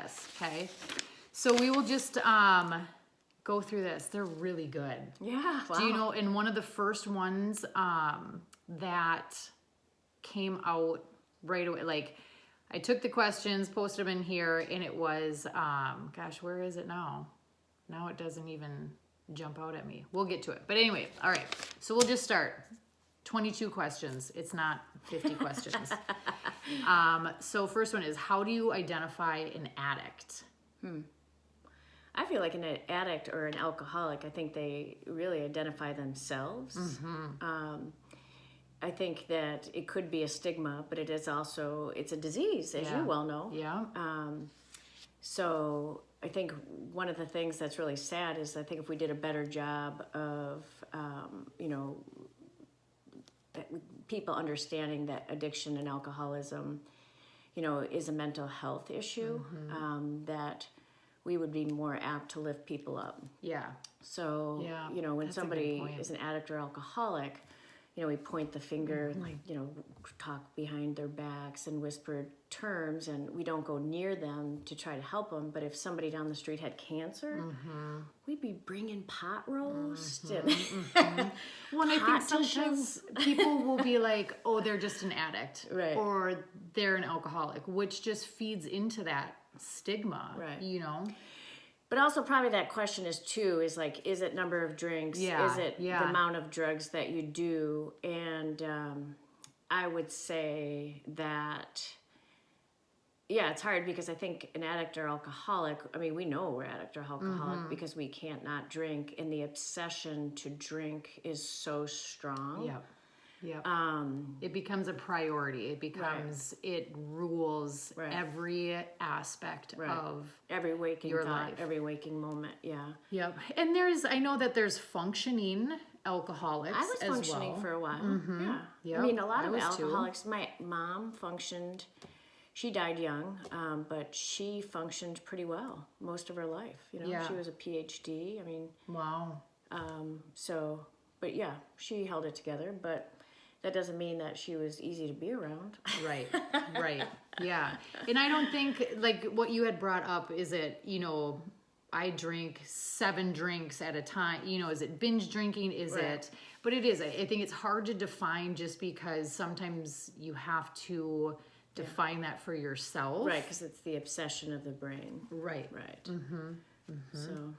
this, okay? So we will just go through this. They're really good. Yeah. Wow. Do you know, and one of the first ones that came out right away, like I took the questions, posted them in here, and it was, gosh, where is it now? Now it doesn't even jump out at me. We'll get to it. But anyway, all right. So we'll just start. 22 questions. It's not 50 questions. So first one is, how do you identify an addict? I feel like an addict or an alcoholic, I think they really identify themselves. I think that it could be a stigma, but it is also, it's a disease, as you well know. Yeah. So I think one of the things that's really sad is I think if we did a better job of, people understanding that addiction and alcoholism, is a mental health issue, that we would be more apt to lift people up. Yeah. So, when somebody is an addict or alcoholic, we point the finger and talk behind their backs and whisper terms, and we don't go near them to try to help them. But if somebody down the street had cancer, we'd be bringing pot roast and Well, and I think sometimes people will be like, oh, they're just an addict, right, or they're an alcoholic, which just feeds into that stigma, right. But also probably that question is like, is it number of drinks? Yeah. Is it the amount of drugs that you do? And I would say that, it's hard because I think an addict or alcoholic, we know we're addict or alcoholic because we can't not drink, and the obsession to drink is so strong. Yeah. Yeah. It becomes a priority. It becomes, it rules every aspect of every waking your thought, life, every waking moment. Yeah. Yep. And I know that there's functioning alcoholics. I was functioning for a while. Yeah. Yep. A lot of alcoholics. My mom functioned. She died young, but she functioned pretty well most of her life. She was a PhD. Wow. But yeah, she held it together. But that doesn't mean that she was easy to be around. Right. Yeah. And I don't think, like what you had brought up, is it, I drink 7 drinks at a time. Is it binge drinking? Is it? But it is. I think it's hard to define just because sometimes you have to define that for yourself. Right, because it's the obsession of the brain. Right. So...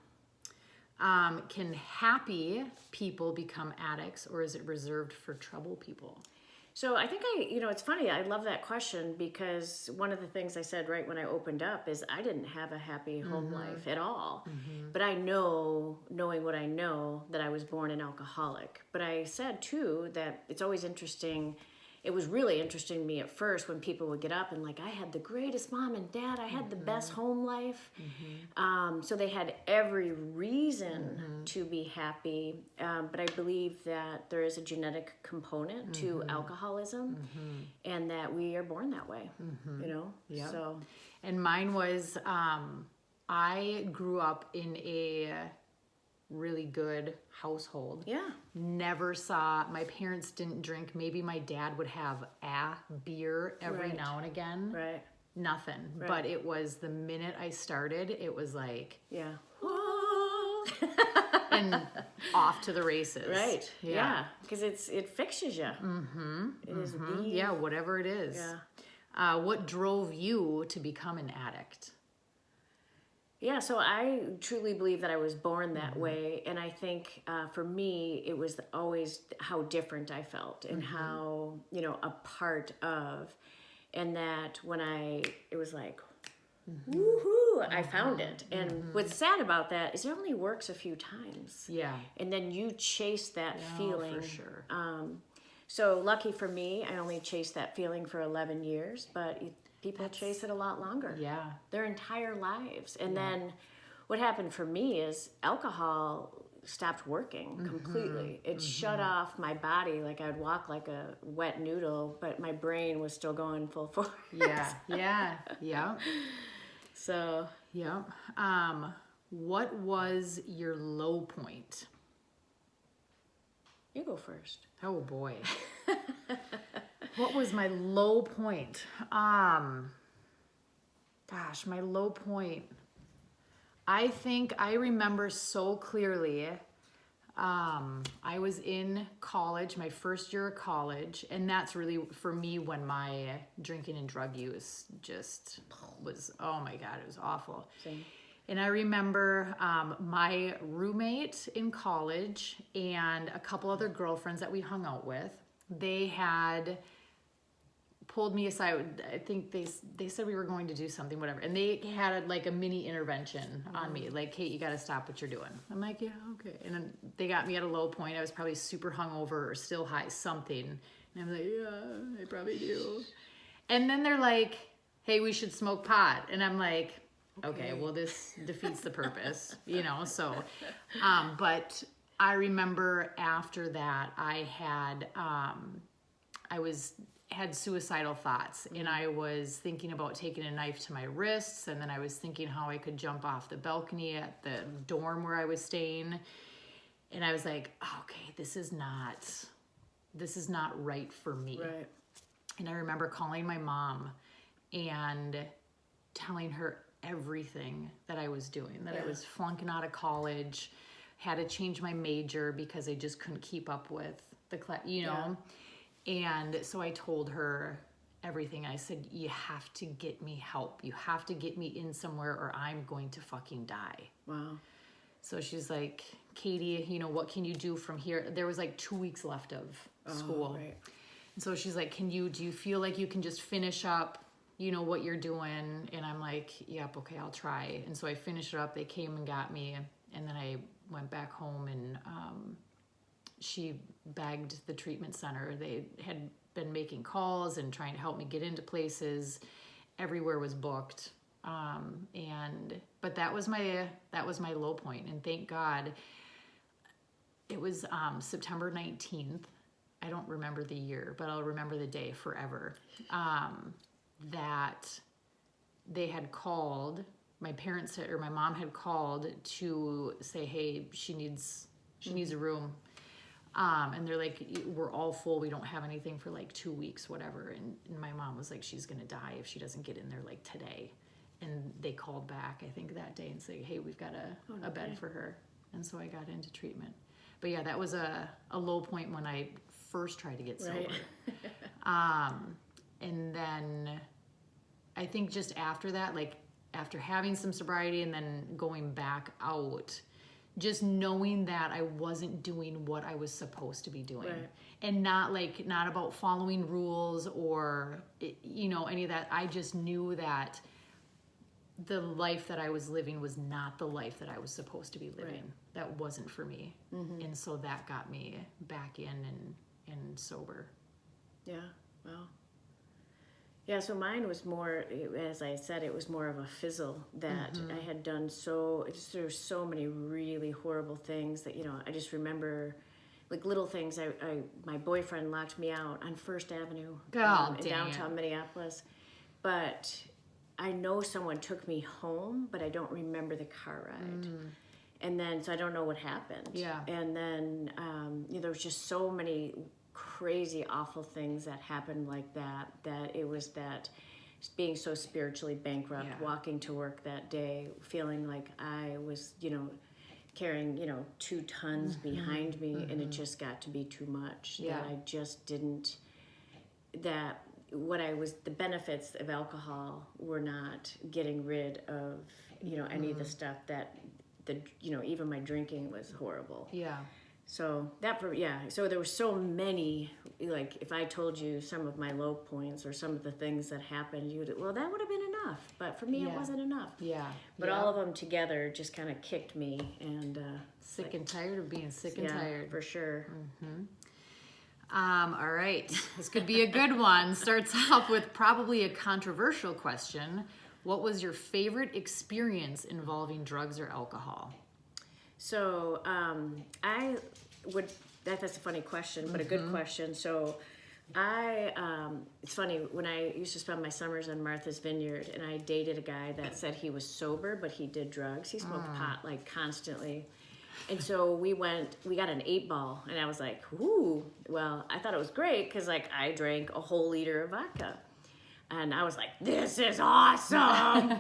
can happy people become addicts, or is it reserved for trouble people? So I think it's funny. I love that question because one of the things I said right when I opened up is I didn't have a happy home life at all. But I know, knowing what I know, that I was born an alcoholic. But I said too that it's always interesting. It was really interesting to me at first when people would get up and I had the greatest mom and dad. I had the best home life. So they had every reason to be happy. But I believe that there is a genetic component to alcoholism and that we are born that way, Yep. So. And mine was, I grew up in a really good household. Yeah. Never saw, my parents didn't drink. Maybe my dad would have a beer every now and again. Right. Nothing. Right. But it was the minute I started, it was like, yeah. and off to the races. Right. Yeah. Because it fixes you. It is the... Yeah, whatever it is. Yeah. What drove you to become an addict? Yeah, so I truly believe that I was born that way. And I think for me, it was always how different I felt and how, a part of. And that when it was like, woohoo, I found it. And what's sad about that is it only works a few times. Yeah. And then you chase that feeling. For sure. So lucky for me, I only chased that feeling for 11 years, but people chase it a lot longer. Yeah. Their entire lives. And then what happened for me is alcohol stopped working completely. It shut off my body. Like I'd walk like a wet noodle, but my brain was still going full force. Yeah. So. Yeah. What was your low point? You go first. Oh boy. What was my low point? Gosh, my low point. I think I remember so clearly. I was in college, my first year of college, and that's really for me when my drinking and drug use just was, oh my God, it was awful. Same. And I remember my roommate in college and a couple other girlfriends that we hung out with, they had pulled me aside. I think they said we were going to do something, whatever. And they had like a mini intervention on me. Like, Kate, you got to stop what you're doing. I'm like, yeah, okay. And then they got me at a low point. I was probably super hungover or still high, something. And I'm like, yeah, I probably do. And then they're like, hey, we should smoke pot. And I'm like, okay, well, this defeats the purpose, you know? So, but I remember after that, I had, had suicidal thoughts, and I was thinking about taking a knife to my wrists, and then I was thinking how I could jump off the balcony at the dorm where I was staying, and I was like, okay, this is not right for me. Right. And I remember calling my mom and telling her everything that I was doing, that I was flunking out of college, had to change my major because I just couldn't keep up with the class, you know. Yeah. And so I told her everything. I said, you have to get me help. You have to get me in somewhere or I'm going to fucking die. Wow. So she's like, Katie, you know, what can you do from here? There was like 2 weeks left of school. Right. And so she's like, do you feel like you can just finish up, you know, what you're doing? And I'm like, yep, okay, I'll try. And so I finished it up. They came and got me. And then I went back home and, she begged the treatment center. They had been making calls and trying to help me get into places. Everywhere was booked. But that was my low point. And thank God it was September 19th. I don't remember the year, but I'll remember the day forever. That they had called, my mom had called to say, hey, she needs a room. And they're like, we're all full. We don't have anything for like 2 weeks, whatever. And my mom was like, she's going to die if she doesn't get in there like today. And they called back, I think that day and say, hey, we've got a bed for her. And so I got into treatment. But yeah, that was a low point when I first tried to get sober. Right. And then I think just after that, like after having some sobriety and then going back out, just knowing that I wasn't doing what I was supposed to be doing. Right. And not about following rules or, you know, any of that. I just knew that the life that I was living was not the life that I was supposed to be living. Right. That wasn't for me. Mm-hmm. And so that got me back in and sober. Yeah, well. Yeah, so mine was more, as I said, it was more of a fizzle that I had done there were so many really horrible things that, you know, I just remember, like little things. My boyfriend locked me out on First Avenue in downtown Minneapolis, but I know someone took me home, but I don't remember the car ride. And then, so I don't know what happened. Yeah. And then, you know, there was just so many crazy, awful things that happened like that it was that being so spiritually bankrupt, walking to work that day, feeling like I was, you know, carrying, you know, 2 tons behind me, and it just got to be too much. Yeah. That I just didn't, the benefits of alcohol were not getting rid of, you know, any of the stuff you know, even my drinking was horrible. Yeah. So so there were so many, like if I told you some of my low points or some of the things that happened, well, that would have been enough. But for me, it wasn't enough. Yeah. But all of them together just kind of kicked me and... sick and tired of being sick and tired. For sure. All right. This could be a good one. Starts off with probably a controversial question. What was your favorite experience involving drugs or alcohol? So that's a funny question, but a good question. So it's funny, when I used to spend my summers on Martha's Vineyard, and I dated a guy that said he was sober, but he did drugs. He smoked pot like constantly. And so we got an 8-ball, and I was like, ooh, well, I thought it was great because like I drank a whole liter of vodka. And I was like, this is awesome.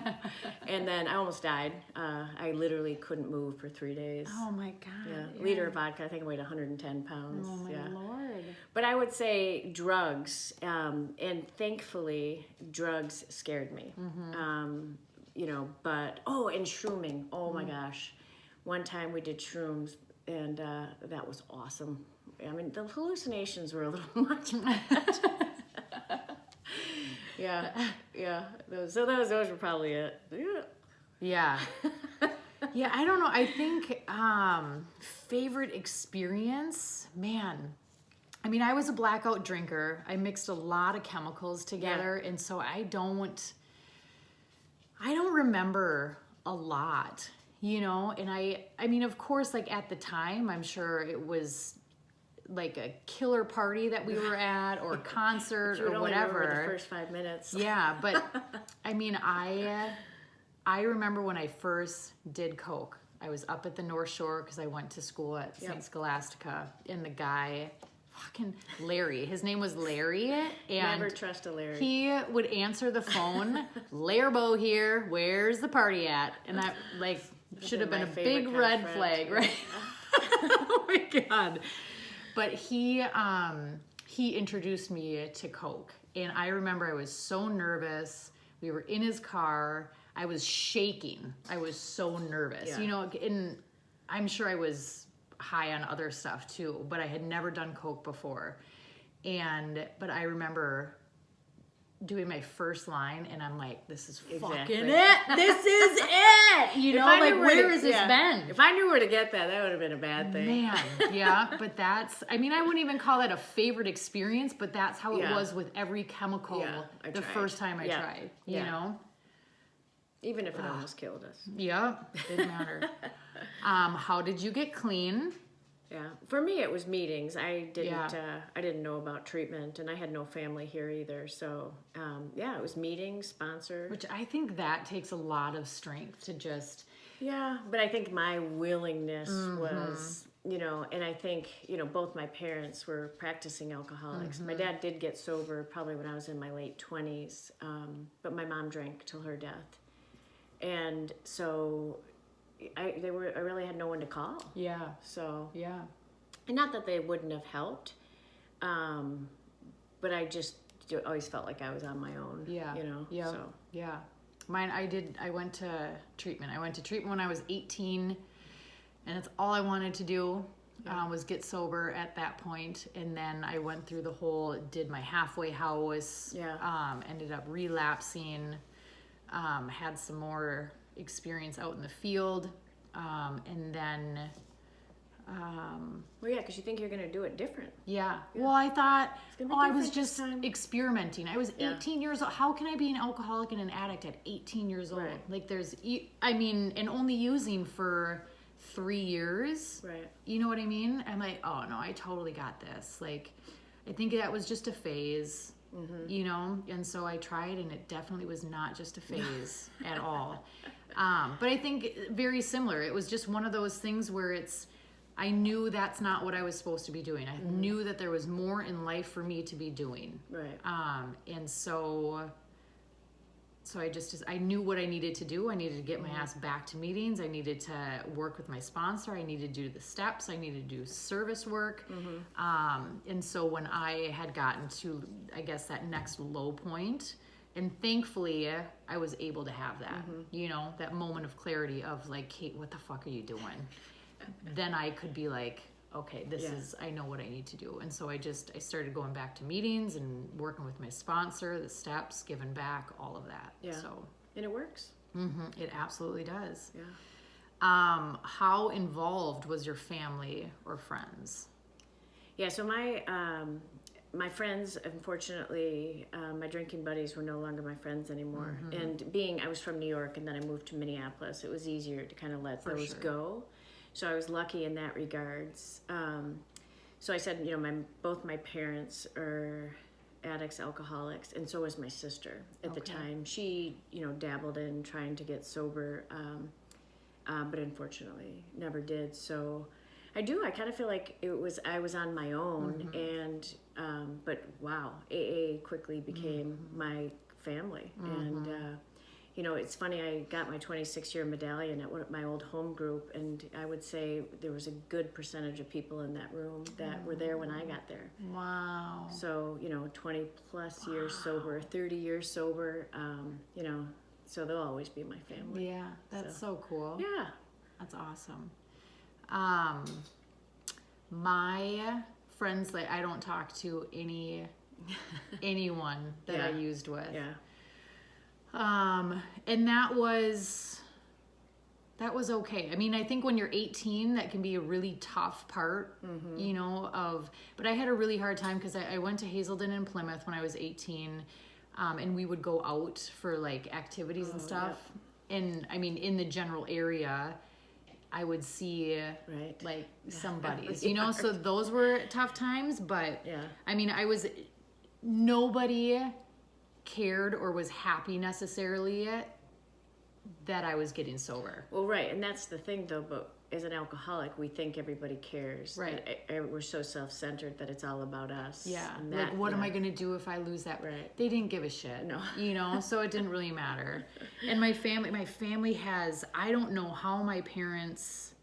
And then I almost died. I literally couldn't move for 3 days. Oh my God. Yeah. Liter of vodka, I think I weighed 110 pounds. Oh my Lord. But I would say drugs, and thankfully drugs scared me. You know, but, and shrooming. Oh my gosh. One time we did shrooms, and that was awesome. I mean, the hallucinations were a little much. Yeah. Those were probably it. Yeah. Yeah, I don't know. I think favorite experience, man. I mean, I was a blackout drinker. I mixed a lot of chemicals together, and so I don't remember a lot, you know? And I mean, of course, like at the time, I'm sure it was like a killer party that we were at, or concert, or whatever. Remember the first 5 minutes. Yeah, but I mean, I remember when I first did coke. I was up at the North Shore because I went to school at St. Scholastica, and the guy, fucking Larry, his name was Larry, and never trust a Larry. He would answer the phone, Larbo here, where's the party at? And that like should have been a big red flag, right? Oh my God. But he introduced me to coke, and I remember I was so nervous. We were in his car. I was shaking. I was so nervous, you know, and I'm sure I was high on other stuff too, but I had never done coke before. But I remember doing my first line, and I'm like, this is fucking it. This is it. You know, like, where has this been? If I knew where to get that, that would have been a bad thing. Man, yeah. But I mean, I wouldn't even call that a favorite experience, but that's how it was with every chemical the first time I tried, you know? Even if it almost killed us. Yeah, didn't matter. How did you get clean? Yeah, for me it was meetings. I didn't know about treatment, and I had no family here either. So it was meetings, sponsor. Which I think that takes a lot of strength to just. Yeah, but I think my willingness was, you know, and I think, you know, both my parents were practicing alcoholics. My dad did get sober probably when I was in my late 20s, but my mom drank till her death, and so. I really had no one to call. Yeah. So. Yeah. And not that they wouldn't have helped, but I just always felt like I was on my own. Yeah. You know. Yeah. So. Yeah. I went to treatment. I went to treatment when I was 18, and that's all I wanted to do. Was get sober at that point, and then I went through did my halfway house. Yeah. Ended up relapsing. Had some more experience out in the field, and then well, yeah, because you think you're gonna do it different. Yeah. Well, I thought, I was different just this time. experimenting. I was 18 years old. How can I be an alcoholic and an addict at 18 years old? Right. Like, and only using for 3 years. Right. You know what I mean? I'm like, oh no, I totally got this. Like, I think that was just a phase. You know, and so I tried, and it definitely was not just a phase at all. But I think very similar. It was just one of those things where I knew that's not what I was supposed to be doing. I knew that there was more in life for me to be doing. Right. And so I knew what I needed to do. I needed to get my ass back to meetings. I needed to work with my sponsor. I needed to do the steps. I needed to do service work. And so when I had gotten to, I guess, that next low point, and thankfully I was able to have that, you know, that moment of clarity of like, Kate, what the fuck are you doing? Then I could be like, okay, I know what I need to do. And so I started going back to meetings and working with my sponsor, the steps, giving back, all of that. Yeah. So. And it works. It absolutely does. Yeah. How involved was your family or friends? Yeah, so my friends, unfortunately, my drinking buddies were no longer my friends anymore. And I was from New York, and then I moved to Minneapolis, it was easier to kind of let those go. So I was lucky in that regards. So I said, you know, both my parents are addicts, alcoholics, and so was my sister at the time. She, you know, dabbled in trying to get sober, but unfortunately never did. So I kind of feel like I was on my own, and but wow, AA quickly became my family. And you know, it's funny, I got my 26-year medallion at my old home group, and I would say there was a good percentage of people in that room that were there when I got there. Wow. So, you know, 20 plus years sober, 30 years sober, you know, so they'll always be my family. Yeah, that's so cool. Yeah. That's awesome. My friends, like, I don't talk to anyone that I used with. Yeah. And that was okay. I mean, I think when you're 18, that can be a really tough part, you know, but I had a really hard time because I went to Hazelden in Plymouth when I was 18, and we would go out for like activities and stuff. And I mean, in the general area, I would see like somebody's, you know, so those were tough times, but I mean, nobody cared or was happy necessarily that I was getting sober. Well, right, and that's the thing though, but as an alcoholic, we think everybody cares. Right. We're so self-centered that it's all about us. Yeah, and like what am I going to do if I lose that? Right. They didn't give a shit, No. you know, so it didn't really matter. And my family has, I don't know how my parents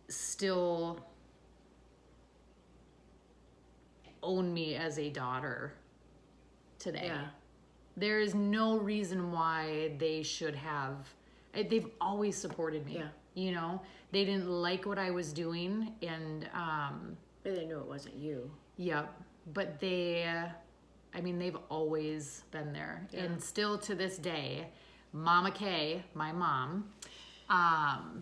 still own me as a daughter today. Yeah. There is no reason why they should have. They've always supported me. Yeah. You know, they didn't like what I was doing, and But they knew it wasn't you. yep. But they've always been there, and still to this day, Mama Kay, my mom,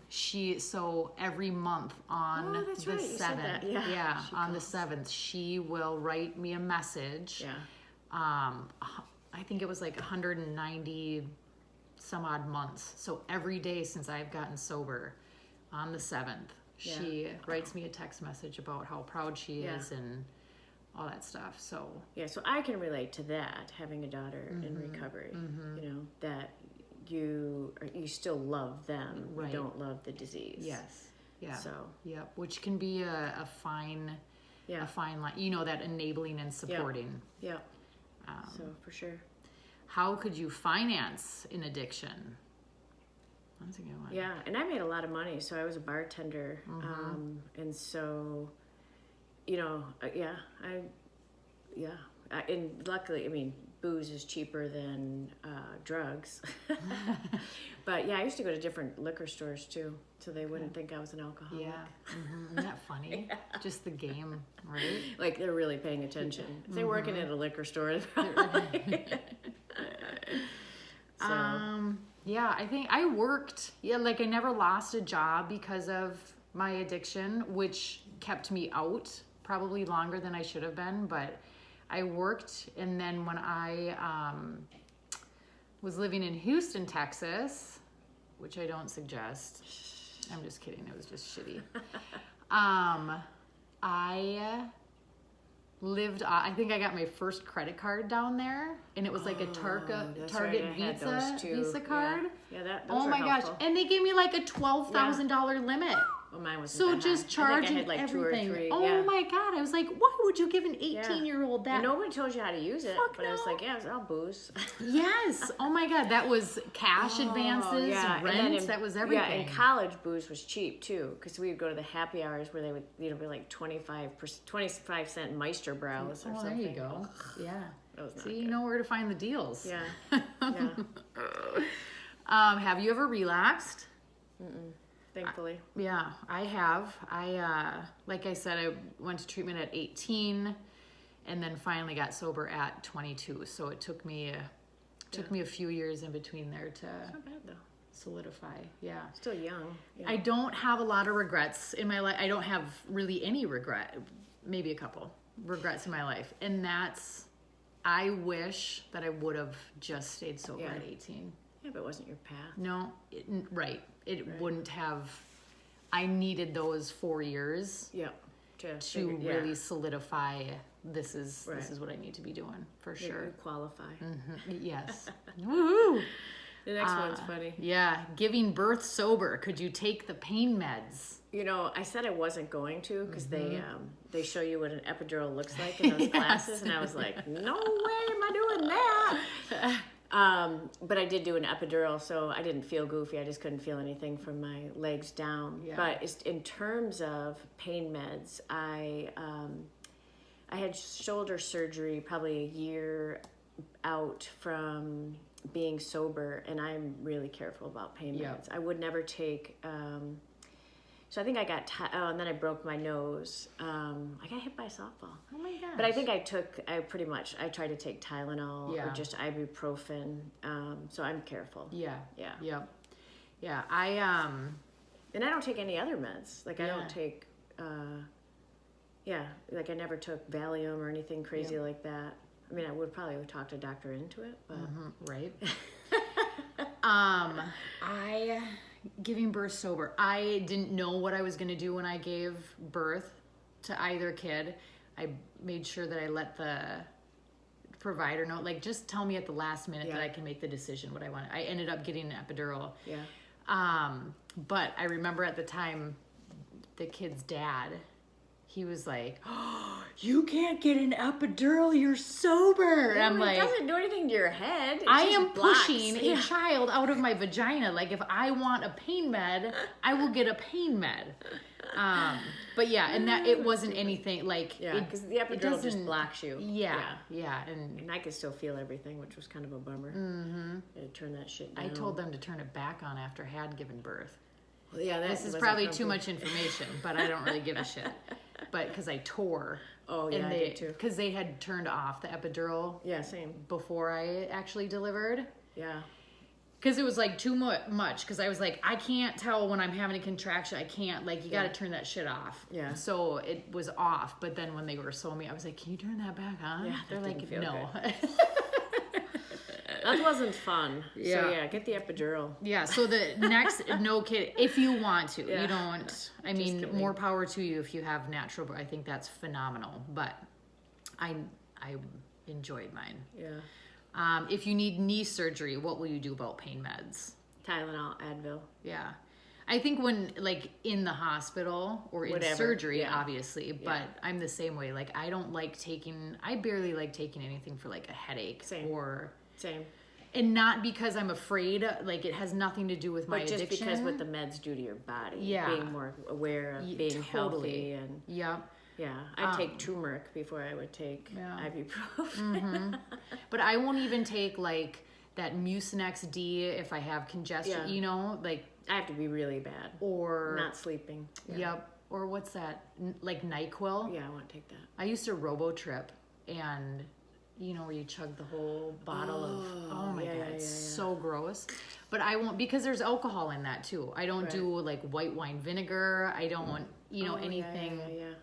so every month on the 7th, on the 7th, she will write me a message. Yeah. I think it was like 190 some odd months. So every day since I've gotten sober, on the 7th, she writes me a text message about how proud she is and all that stuff. So so I can relate to that, having a daughter in recovery. You know, that you still love them. Right. You don't love the disease. yes, yeah, So which can be a fine line. You know, that enabling and supporting. yeah. So for sure. How could you finance an addiction? That's a good one. Yeah, and I made a lot of money, so I was a bartender, and so, you know, and luckily, I mean, booze is cheaper than drugs, but yeah, I used to go to different liquor stores too, so they wouldn't think I was an alcoholic. Yeah, isn't that funny? Just the game, right? Like they're really paying attention. If they're working at a liquor store, they're probably... So. Yeah, I think I worked. Yeah, like I never lost a job because of my addiction, which kept me out probably longer than I should have been. But I worked, and then when I was living in Houston, Texas, which I don't suggest. I'm just kidding. It was just shitty. I think I got my first credit card down there, and it was like a Target Visa card. Yeah, those oh my helpful. gosh! And they gave me like a $12,000 limit. Well, mine wasn't So that just high. charging I think I had like everything. 2 or 3. Oh my god! I was like, why would you give an 18-year-old that? And nobody told you how to use it, Fuck but I was no. like, yeah, I'll booze. Yes. Oh my god, that was cash advances, And rent. then That was everything. Yeah, and college booze was cheap too, because we would go to the happy hours where they would, you know, be like 25-cent Meister Brows or Oh, something. there you go. Yeah. That was not See, you good. know where to find the deals. Yeah. Yeah. Have you ever relapsed? Thankfully. Yeah, I have. Like I said, I went to treatment at 18, and then finally got sober at 22. So it took me a few years in between there to Not bad though. solidify. Yeah. Still young. Yeah. I don't have a lot of regrets in my life. I don't have really any regret. Maybe a couple regrets in my life, and I wish that I would have just stayed sober at 18. Yeah, but it wasn't your path. No, right. It wouldn't have. I needed those 4 years Yeah. to really solidify. This is what I need to be doing for sure. You qualify. Yes. Woohoo! The next one's funny. Yeah, giving birth sober. Could you take the pain meds? You know, I said I wasn't going to because they show you what an epidural looks like in those classes, and I was like, no way am I doing that. But I did do an epidural, so I didn't feel goofy. I just couldn't feel anything from my legs down. Yeah. But in terms of pain meds, I had shoulder surgery probably a year out from being sober, and I'm really careful about pain meds. Yeah. I would never take. So I think I got, and then I broke my nose. I got hit by a softball. Oh my gosh. But I think I tried to take Tylenol Yeah. or just ibuprofen. So I'm careful. Yeah. Yeah. Yep. Yeah. And I don't take any other meds. Like I Yeah. don't take, like I never took Valium or anything crazy like that. I mean, I would probably talk a doctor into it, but. Right. Giving birth sober. I didn't know what I was going to do when I gave birth to either kid. I made sure that I let the provider know, like, just tell me at the last minute that I can make the decision what I want. I ended up getting an epidural. Yeah. But I remember at the time, the kid's dad, he was like, "Oh, you can't get an epidural, you're sober." And I'm like, it doesn't do anything to your head. It I just am blocks. pushing a child out of my vagina. Like, if I want a pain med, I will get a pain med. But yeah, and that it wasn't anything like. Yeah, because the epidural just doesn't- blocks you. Yeah, and And I could still feel everything, which was kind of a bummer. Mm-hmm. I turn that shit down. I told them to turn it back on after I had given birth. Well, yeah, that This is wasn't probably too comfortable. much information, but I don't really give a shit. But because I tore. Oh, yeah, and I they, did too. Because they had turned off the epidural Yeah, same. before I actually delivered. Yeah. Because it was like too much. Because I was like, I can't tell when I'm having a contraction. I can't. Like, you got to turn that shit off. Yeah. So it was off. But then when they were sewing me, I was like, can you turn that back on? Yeah, They're that like, didn't feel no. That wasn't fun. Yeah. So, yeah, get the epidural. Yeah. So the next, no kid, if you want to, Yeah. you don't. I mean, kidding. more power to you if you have natural. I think that's phenomenal. But I enjoyed mine. Yeah. If you need knee surgery, what will you do about pain meds? Tylenol, Advil. Yeah. I think when, like, in the hospital or in Whatever, surgery, yeah. obviously, but I'm the same way. Like, I barely like taking anything for, like, a headache. Same. Same. And not because I'm afraid, like, it has nothing to do with my But just addiction. because what the meds do to your body. Yeah. Being more aware of being healthy. And Yep. yeah, I'd take turmeric before I would take ibuprofen. But I won't even take, like, that Mucinex D if I have congestion, Yeah. you know? Like, I have to be really bad. or... Not sleeping. Yeah. Yep. Or what's that? Like NyQuil? Yeah, I want to take that. I used to robo-trip, and you know where you chug the whole bottle of, oh my God, it's so gross. But I won't, because there's alcohol in that too. I don't do like white wine vinegar. I don't, anything. Yeah.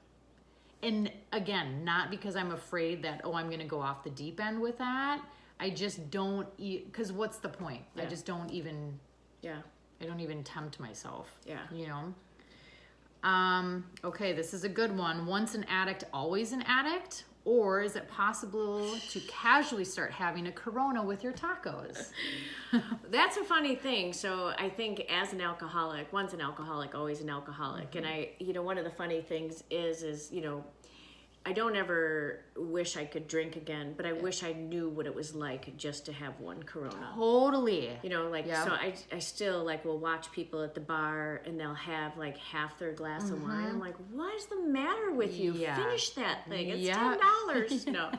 And again, not because I'm afraid that, I'm going to go off the deep end with that. I just don't eat, because what's the point? I just don't even, Yeah. I don't even tempt myself. Yeah. You know? Okay, this is a good one. Once an addict, always an addict? Or is it possible to casually start having a Corona with your tacos? That's a funny thing. So I think as an alcoholic, once an alcoholic, always an alcoholic. Mm-hmm. And one of the funny things is, I don't ever wish I could drink again, but I wish I knew what it was like just to have one Corona. Totally. So I still will watch people at the bar and they'll have like half their glass of wine. I'm like, what is the matter with you? Yeah. Finish that thing. It's Yeah. $10. No.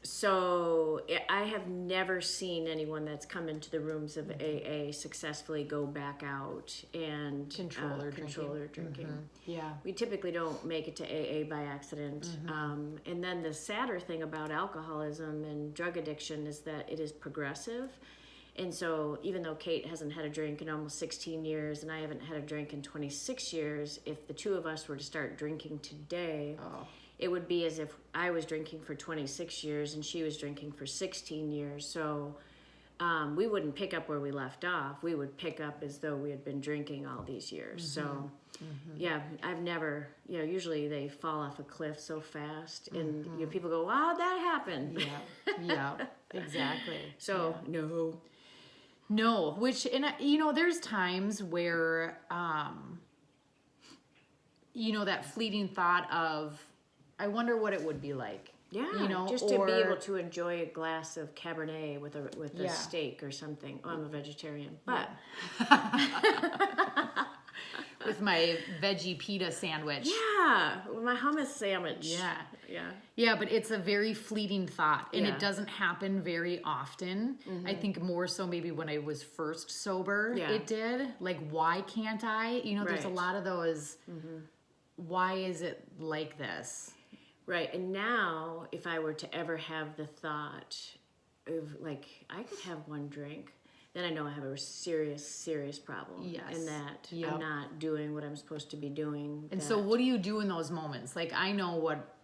So I have never seen anyone that's come into the rooms of AA successfully go back out and Control their drinking. Yeah. We typically don't make it to AA by accident. And then the sadder thing about alcoholism and drug addiction is that it is progressive. And so even though Kate hasn't had a drink in almost 16 years and I haven't had a drink in 26 years, if the two of us were to start drinking today, it would be as if I was drinking for 26 years and she was drinking for 16 years. So we wouldn't pick up where we left off. We would pick up as though we had been drinking all these years. So, yeah, I've never, usually they fall off a cliff so fast. And people go, wow, how'd that happen? Yeah, exactly. So, No, which, and there's times where, that fleeting thought of, I wonder what it would be like Yeah, you know, just to be able to enjoy a glass of Cabernet with a Yeah. steak or something. Oh, I'm a vegetarian, but with my veggie pita sandwich. yeah, my hummus sandwich. Yeah. Yeah. Yeah, but it's a very fleeting thought, and Yeah. it doesn't happen very often. I think more so maybe when I was first sober, Yeah. it did. Like, why can't I? You know, there's a Right. lot of those, why is it like this? Right. And now, if I were to ever have the thought of like, I could have one drink, then I know I have a serious problem. Yes. And that Yep. I'm not doing what I'm supposed to be doing. And so what do you do in those moments? Like, I know what,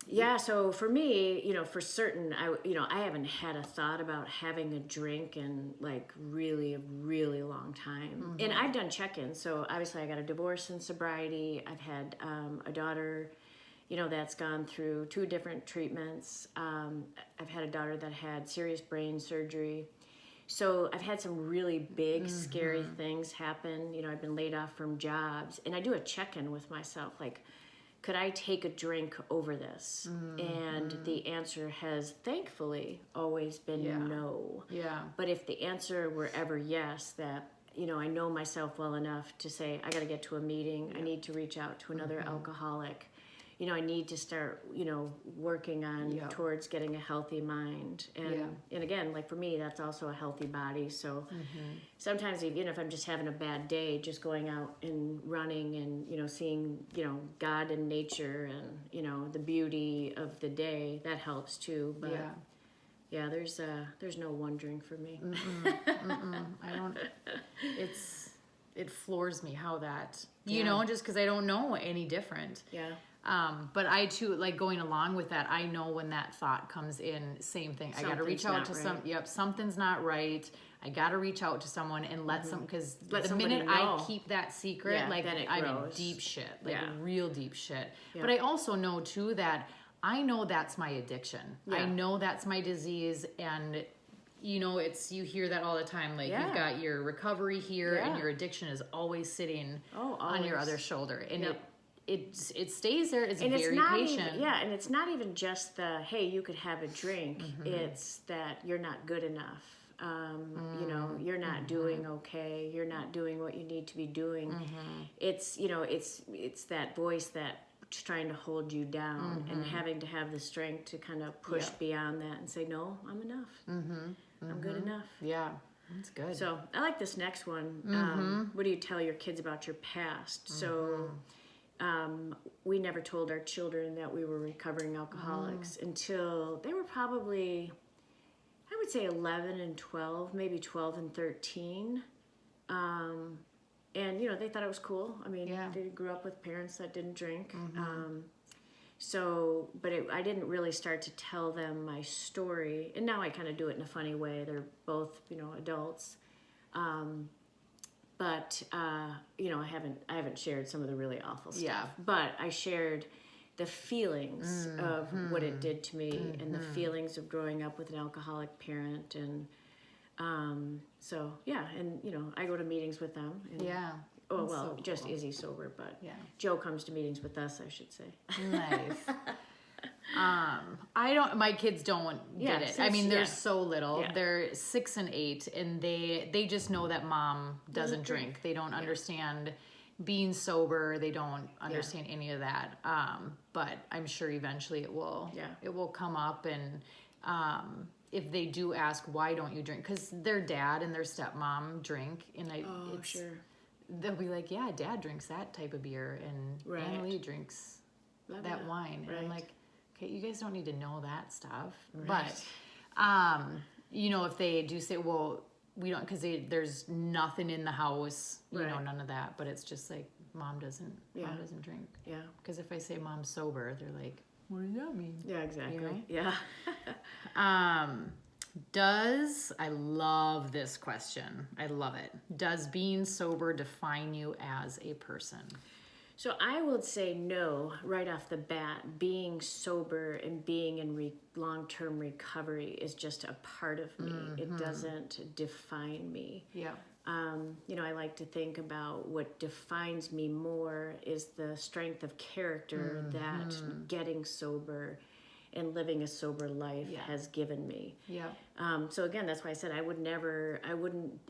Yeah, so for me, for certain, I haven't had a thought about having a drink in like really a really long time. And I've done check-ins. So obviously I got a divorce and sobriety. I've had a daughter, that's gone through 2 different treatments. I've had a daughter that had serious brain surgery. So I've had some really big, scary things happen. I've been laid off from jobs. And I do a check-in with myself, like, could I take a drink over this? And the answer has thankfully always been no. yeah. But if the answer were ever yes, that, I know myself well enough to say, I got to get to a meeting. I need to reach out to another alcoholic. I need to start, working on towards getting a healthy mind. And again, like for me, that's also a healthy body. So sometimes even if I'm just having a bad day, just going out and running and, seeing, God and nature and, the beauty of the day, that helps too. But yeah, there's no one drink for me. I don't, it floors me how that, just because I don't know any different. Yeah. But I too, like going along with that, I know when that thought comes in, same thing. I got to reach out to something's not right. I got to reach out to someone and let because the minute I keep that secret, like I'm in deep shit, like real deep shit. Yeah. But I also know too that I know that's my addiction. Yeah. I know that's my disease, and you hear that all the time. Like you've got your recovery here, and your addiction is always sitting on your other shoulder, and it stays there. It's very patient. And it's not even just the hey, you could have a drink. It's that you're not good enough. You're not doing okay. You're not doing what you need to be doing. It's it's that voice that's trying to hold you down, and having to have the strength to kind of push beyond that and say, no, I'm enough. I'm good enough. Yeah, that's good. So I like this next one. What do you tell your kids about your past? So we never told our children that we were recovering alcoholics until they were probably, I would say 11 and 12, maybe 12 and 13. And, they thought it was cool. I mean, they grew up with parents that didn't drink. I didn't really start to tell them my story. And now I kind of do it in a funny way. They're both, adults. I haven't shared some of the really awful stuff. Yeah. But I shared the feelings of what it did to me and the feelings of growing up with an alcoholic parent. And I go to meetings with them. And, oh, well, so just cool. Izzy sober, but Joe comes to meetings with us, I should say. Nice. My kids don't get it. I mean, they're so little. Yeah. They're 6 and 8, and they just know that mom doesn't drink. They don't understand being sober. They don't understand any of that. But I'm sure eventually it will come up. And if they do ask, why don't you drink? Because their dad and their stepmom drink. And sure. They'll be like, yeah, dad drinks that type of beer, and Annalie drinks that wine. And I'm like, okay, you guys don't need to know that stuff. Right. But, if they do say, well, we don't, because there's nothing in the house, none of that. But it's just like, mom doesn't drink. Yeah. Because if I say mom's sober, they're like, what does that mean? Yeah, exactly. Yeah. I love this question. I love it. Does being sober define you as a person? So I would say no, right off the bat. Being sober and being in long-term recovery is just a part of me. It doesn't define me. Yeah. I like to think about what defines me more is the strength of character that getting sober and living a sober life has given me. Yeah. So again, that's why I said I wouldn't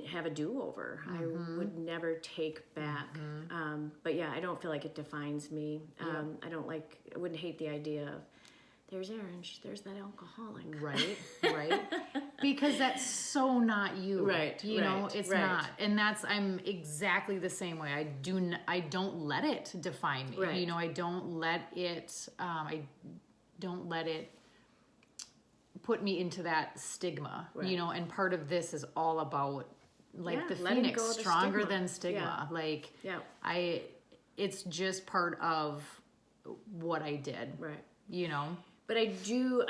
have a do-over. I would never take back. But yeah, I don't feel like it defines me. I wouldn't hate the idea of, there's Erin, there's that alcoholic. Right, right. Because that's so not you. Right, You know, right, it's right. not. And I'm exactly the same way. I don't let it define me. Right. You know, I don't let it put me into that stigma. Right. You know, and part of this is all about like the letting phoenix, go of the stronger stigma. than stigma. Like it's just part of what I did. Right. You know? But I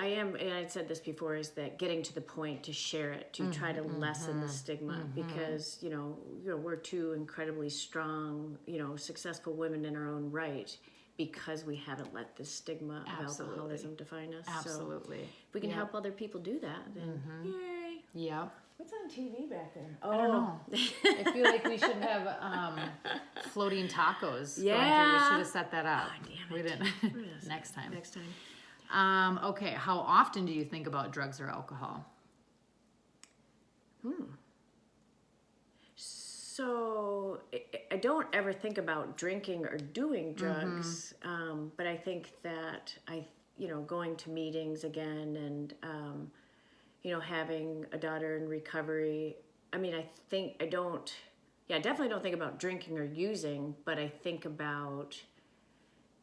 am, and I said this before, is that getting to the point to share it, to try to lessen the stigma, because, you know, we're two incredibly strong, successful women in our own right, because we haven't let the stigma of alcoholism define us. Absolutely. So if we can help other people do that, then yay. Yep. What's on TV back there? I don't know. I feel like we should have floating tacos. Yeah. Going through. We should have set that up. Oh, damn We it. didn't. Next time. Next time. Okay. How often do you think about drugs or alcohol? So I don't ever think about drinking or doing drugs, but I think that going to meetings again and having a daughter in recovery. I mean, I definitely don't think about drinking or using, but I think about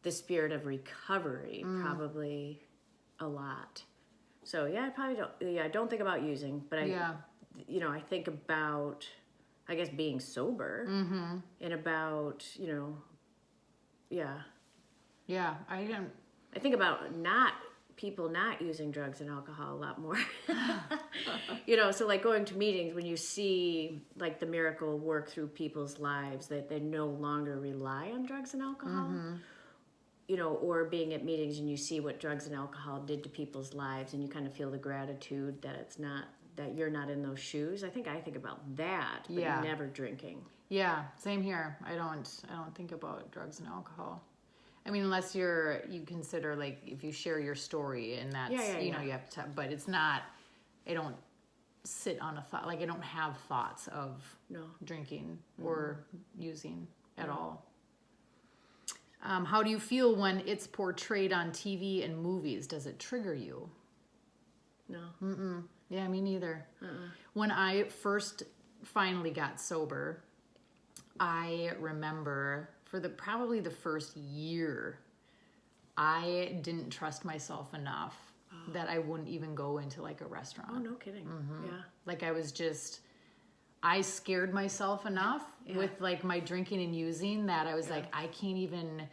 the spirit of recovery probably a lot. So yeah, I probably don't. Yeah, I don't think about using, but I think about, I guess, being sober and about Yeah. I think about people not using drugs and alcohol a lot more. So like going to meetings, when you see like the miracle work through people's lives, that they no longer rely on drugs and alcohol. Or being at meetings and you see what drugs and alcohol did to people's lives, and you kind of feel the gratitude that you're not in those shoes. I think about that, but never drinking. Yeah, same here. I don't think about drugs and alcohol. I mean, unless you consider, like, if you share your story and that's, you have to, but it's not, I don't sit on a thought, like I don't have thoughts of drinking or using at all. How do you feel when it's portrayed on TV and movies? Does it trigger you? No. Yeah, me neither. When I first finally got sober, I remember for probably the first year, I didn't trust myself enough that I wouldn't even go into like a restaurant. Oh, no kidding. Yeah. Like I scared myself enough with like my drinking and using that I was like, I can't even,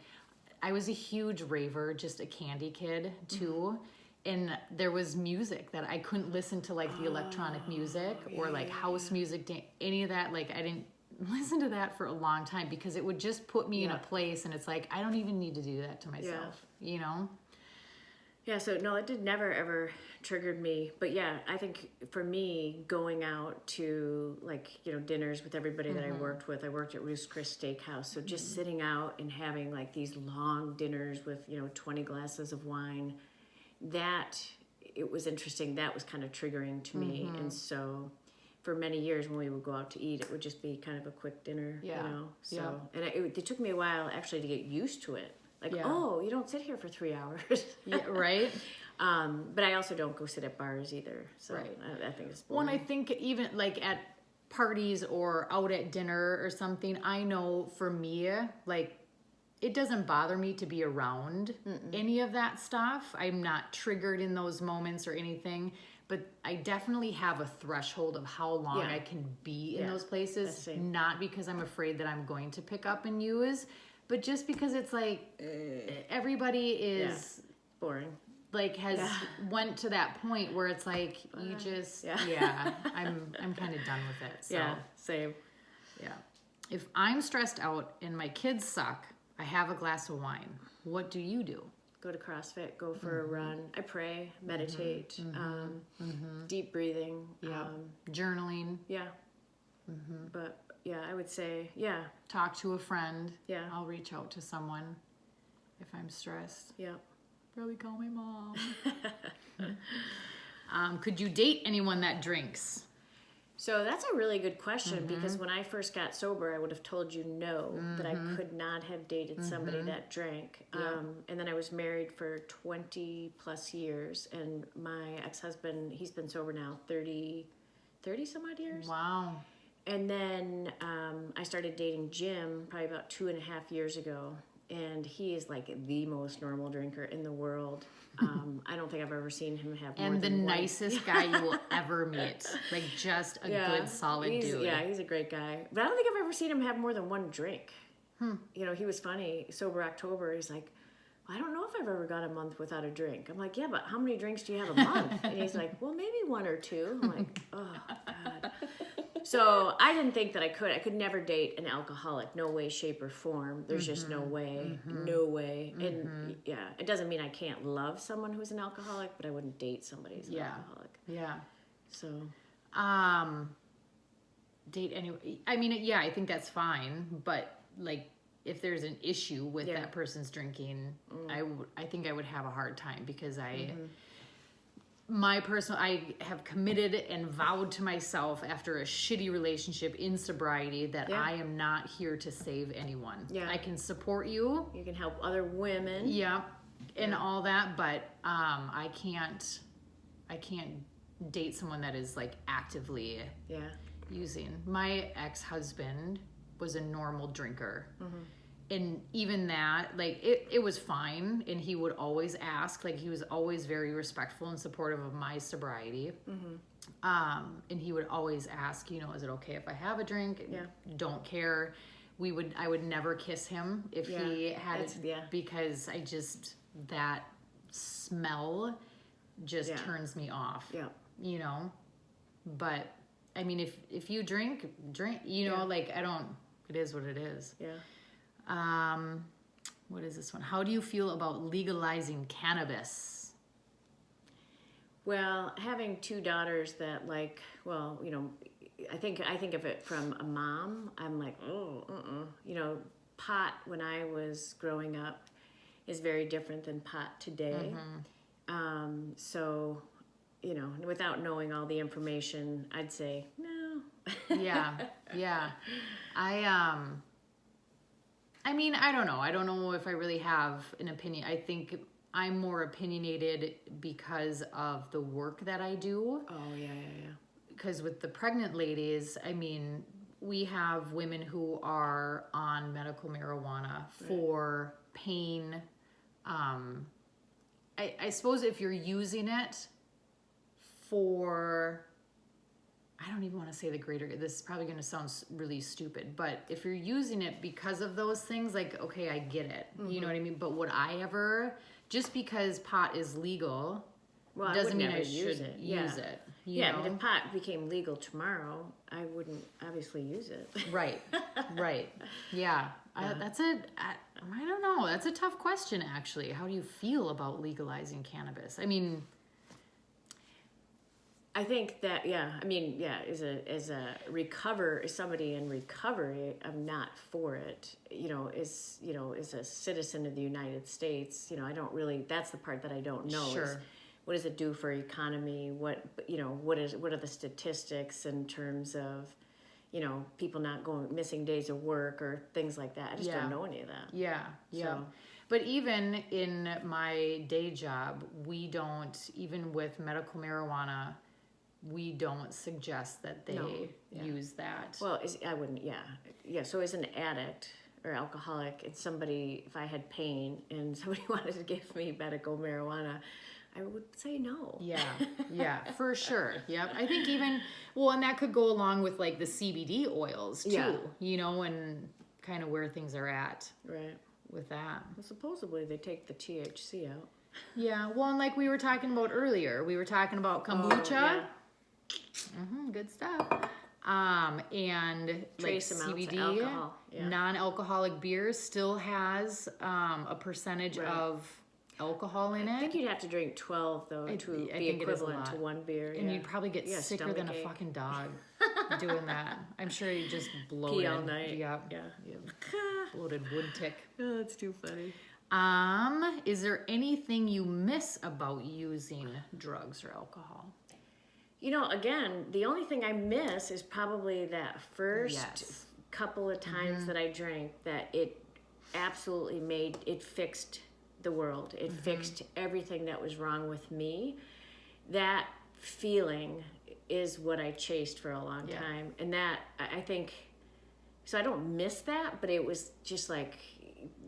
I was a huge raver, just a candy kid too. And there was music that I couldn't listen to, like the electronic music or like house music, any of that. Like I didn't listen to that for a long time because it would just put me in a place, and it's like, I don't even need to do that to myself, Yeah, so no, it did never ever triggered me. But yeah, I think for me, going out to like, dinners with everybody that I worked at Roost Chris Steakhouse. So just sitting out and having like these long dinners with, 20 glasses of wine, that it was interesting. That was kind of triggering to me. And so for many years when we would go out to eat, it would just be kind of a quick dinner, So, and it took me a while actually to get used to it. Like, oh, you don't sit here for 3 hours. Yeah, right. But I also don't go sit at bars either. So I think it's boring. Well, and I think even like at parties or out at dinner or something, I know for me, like, it doesn't bother me to be around any of that stuff. I'm not triggered in those moments or anything. But I definitely have a threshold of how long I can be in those places. Not because I'm afraid that I'm going to pick up and use, but just because it's like everybody is boring. Like has went to that point where it's like you just I'm kind of done with it. So same. Yeah. If I'm stressed out and my kids suck, I have a glass of wine. What do you do? Go to CrossFit, go for a run. I pray, meditate, deep breathing. Journaling. Yeah. But yeah, I would say, talk to a friend. Yeah. I'll reach out to someone if I'm stressed. Yeah. Probably call my mom. Could you date anyone that drinks? So that's a really good question because when I first got sober, I would have told you no, that I could not have dated somebody that drank. And then I was married for 20 plus years, and my ex-husband, he's been sober now 30 some odd years. Wow. And then I started dating Jim probably about 2.5 years ago, and he is like the most normal drinker in the world. I don't think I've ever seen him have more And the than one. nicest guy you will ever meet. Like, just a good, solid dude. Yeah, he's a great guy. But I don't think I've ever seen him have more than one drink. You know, he was funny. Sober October, he's like, I don't know if I've ever got a month without a drink. I'm like, yeah, but how many drinks do you have a month? And he's like, well, maybe 1 or 2. I'm like, oh, God. So I didn't think that I could. I could never date an alcoholic. No way, shape, or form. There's just no way. No way. And yeah, it doesn't mean I can't love someone who's an alcoholic, but I wouldn't date somebody who's an alcoholic. Yeah. So. Date anyway. I mean, yeah, I think that's fine. But, like, if there's an issue with that person's drinking, I think I would have a hard time because I have committed and vowed to myself after a shitty relationship in sobriety that I am not here to save anyone. Yeah. I can support you. You can help other women. Yeah. And all that, but I can't date someone that is like actively using. My ex-husband was a normal drinker. And even that, like, it was fine. And he would always ask, like, he was always very respectful and supportive of my sobriety. And he would always ask, you know, is it okay if I have a drink? Yeah. Don't care. I would never kiss him if he had it, because I just, that smell just turns me off. Yeah. You know? But, I mean, if you drink, you know, like, it is what it is. Yeah. What is this one? How do you feel about legalizing cannabis? Well, having 2 daughters that like, well, you know, I think of it from a mom. I'm like, you know, pot when I was growing up is very different than pot today. So, you know, without knowing all the information, I'd say no. Yeah. I mean, I don't know. I don't know if I really have an opinion. I think I'm more opinionated because of the work that I do. Oh, yeah. Because with the pregnant ladies, I mean, we have women who are on medical marijuana for pain. I suppose if you're using it for... I don't even want to say the greater, this is probably going to sound really stupid, but if you're using it because of those things, like, okay, I get it. You know what I mean? But would I ever, just because pot is legal, doesn't mean I should use it. You know? But if pot became legal tomorrow, I wouldn't obviously use it. Right. Yeah. I don't know. That's a tough question, actually. How do you feel about legalizing cannabis? I mean... I think that, as somebody in recovery, I'm not for it. As a citizen of the United States, I don't really, that's the part that I don't know. Sure. Is, what does it do for economy? What are the statistics in terms of, people not missing days of work or things like that? I just don't know any of that. Yeah. So. But even in my day job, we don't, even with medical marijuana, we don't suggest that they use that. Well, I wouldn't, so as an addict or alcoholic, it's somebody, if I had pain and somebody wanted to give me medical marijuana, I would say no. Yeah, for sure. Yep. I think even, and that could go along with like the CBD oils too, and kind of where things are at. Right. With that. Well, supposedly they take the THC out. Yeah, well, and like we were talking about earlier, we were talking about kombucha. Good stuff. And trace like amounts CBD, of alcohol. non-alcoholic beer still has a percentage of alcohol in it. I think you'd have to drink 12 though to be equivalent to 1 beer. And you'd probably get sicker than a fucking dog doing that. I'm sure you just bloated. Pee all night. Yep. Yeah. Bloated wood tick. Oh, that's too funny. Is there anything you miss about using drugs or alcohol? Again, the only thing I miss is probably that first couple of times that I drank, that it absolutely fixed the world. It fixed everything that was wrong with me. That feeling is what I chased for a long time. And that, I think, so I don't miss that, but it was just like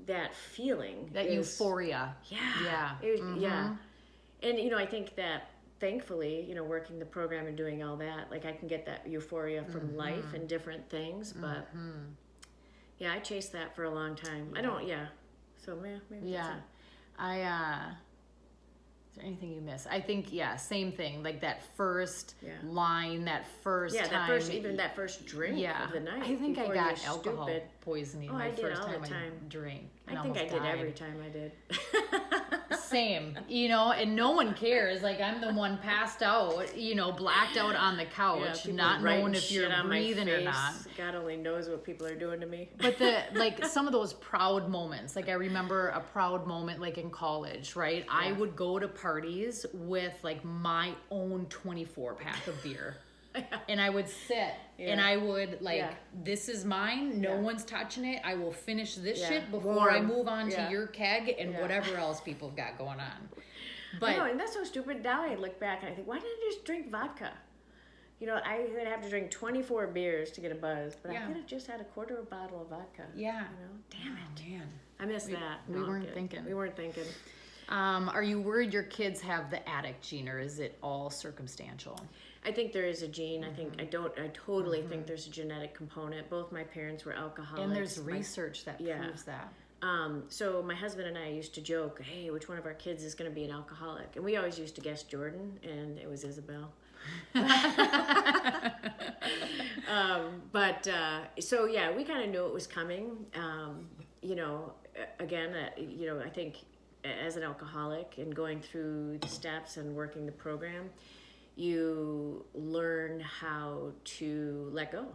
that feeling. That euphoria. Yeah. Yeah. It was, yeah. And, I think that thankfully, working the program and doing all that, like I can get that euphoria from life and different things. But yeah, I chased that for a long time. I don't, So maybe that's it. Is there anything you miss? I think, same thing. Like that first line, that first time. That first drink of the night. I think I got alcohol poisoning my first time I drank. I think I did every time I did. Same, and no one cares. Like I'm the one passed out, blacked out on the couch, not knowing if you're breathing or not. God only knows what people are doing to me. But some of those proud moments, like I remember a proud moment like in college, right? Yeah. I would go to parties with like my own 24 pack of beer. And I would sit and I would this is mine. No one's touching it. I will finish this shit before I move on to your keg and whatever else people have got going on. But and that's so stupid. Now I look back and I think, why didn't I just drink vodka? I would have to drink 24 beers to get a buzz, but I could have just had a quarter of a bottle of vodka. Yeah. Damn it. Man. I miss that. We weren't thinking. We weren't thinking. Are you worried your kids have the addict gene, or is it all circumstantial? I think there is a gene. I totally think there's a genetic component. Both my parents were alcoholics. And there's research that proves that. So my husband and I used to joke, hey, which one of our kids is going to be an alcoholic? And we always used to guess Jordan, and it was Isabel. So yeah, we kind of knew it was coming. I think as an alcoholic and going through the steps and working the program, you learn how to let go.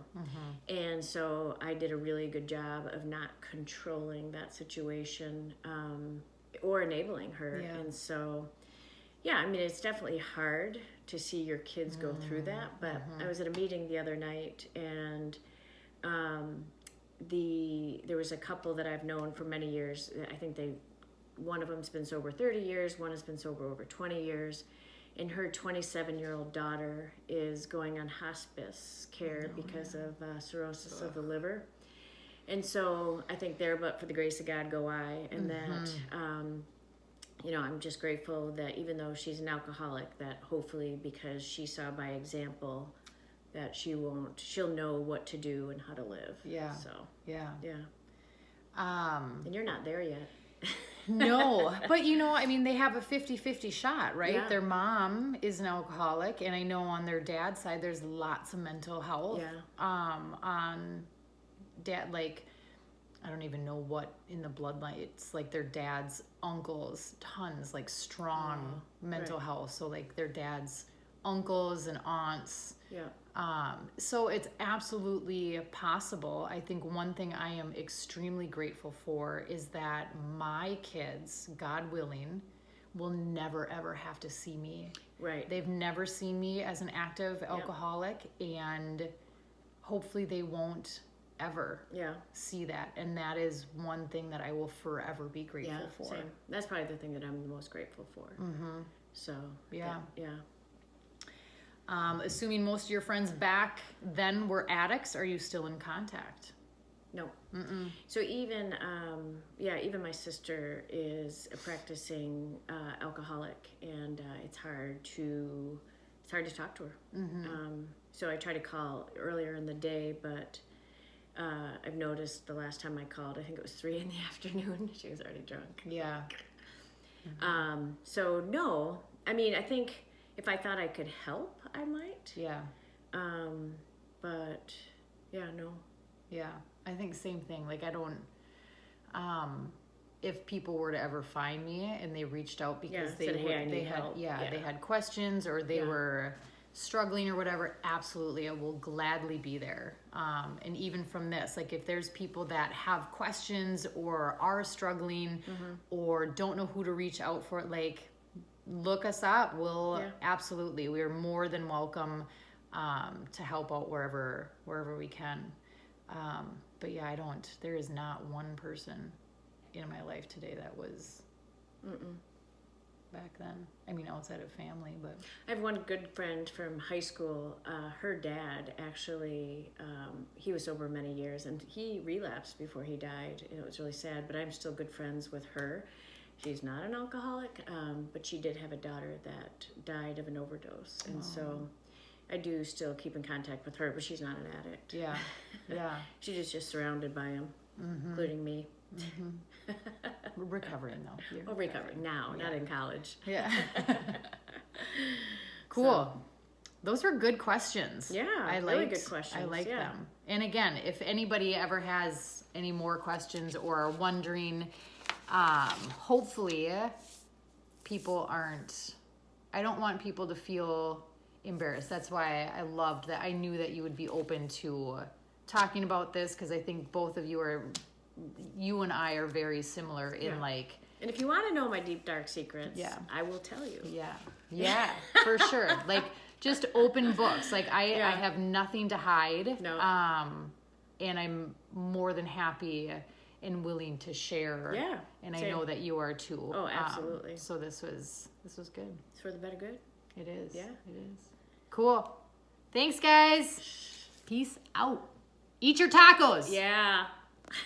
And so I did a really good job of not controlling that situation or enabling her. And so, it's definitely hard to see your kids go through that. But I was at a meeting the other night, and there was a couple that I've known for many years. I think one of them's been sober 30 years, one has been sober over 20 years. And her 27-year-old daughter is going on hospice care because of cirrhosis of the liver. And so I think there, but for the grace of God, go I. And that, I'm just grateful that even though she's an alcoholic, that hopefully because she saw by example that she'll know what to do and how to live. Yeah. So, yeah. And you're not there yet. No, but they have a 50-50 shot, right? Yeah. Their mom is an alcoholic, and I know on their dad's side there's lots of mental health. Yeah. On dad, like I don't even know what in the bloodline. It's like their dad's uncles, tons, like strong mental health. So like their dad's uncles and aunts. Yeah. So it's absolutely possible. I think one thing I am extremely grateful for is that my kids, God willing, will never ever have to see me. Right. They've never seen me as an active alcoholic, and hopefully they won't ever see that. And that is one thing that I will forever be grateful for. Same. That's probably the thing that I'm the most grateful for. So yeah. Yeah. Assuming most of your friends back then were addicts, are you still in contact? No. So even my sister is a practicing alcoholic, and it's hard to talk to her. So I try to call earlier in the day, but I've noticed the last time I called, I think it was 3 p.m, she was already drunk. Yeah. So no, I think if I thought I could help, I might. Yeah. But no. Yeah. I think same thing. Like I don't, if people were to ever find me and they reached out because they said, hey, I need had help. they had questions, or they were struggling or whatever, absolutely, I will gladly be there. And even from this, like if there's people that have questions or are struggling or don't know who to reach out for, like look us up. We'll absolutely, we are more than welcome to help out wherever we can. But yeah, there is not one person in my life today that was back then. I mean, outside of family, but I have one good friend from high school. Her dad actually, he was sober many years, and he relapsed before he died. It was really sad, but I'm still good friends with her. She's not an alcoholic, but she did have a daughter that died of an overdose, and so I do still keep in contact with her, but she's not an addict. Yeah. She's just surrounded by them, including me. We're recovering though. We're recovering now, not in college. Yeah. Cool. So, those were good questions. Yeah, really good questions. I like them. And again, if anybody ever has any more questions or are wondering, hopefully people I don't want people to feel embarrassed. That's why I loved that. I knew that you would be open to talking about this, because I think both of you and I are very similar in like. And if you want to know my deep dark secrets, I will tell you. Yeah, for sure. Like just open books. Like I have nothing to hide. No. And I'm more than happy and willing to share. Yeah. And I know that you are too. Oh, absolutely. So this was good. It's for the better good. It is. Yeah. It is. Cool. Thanks, guys. Peace out. Eat your tacos. Yeah.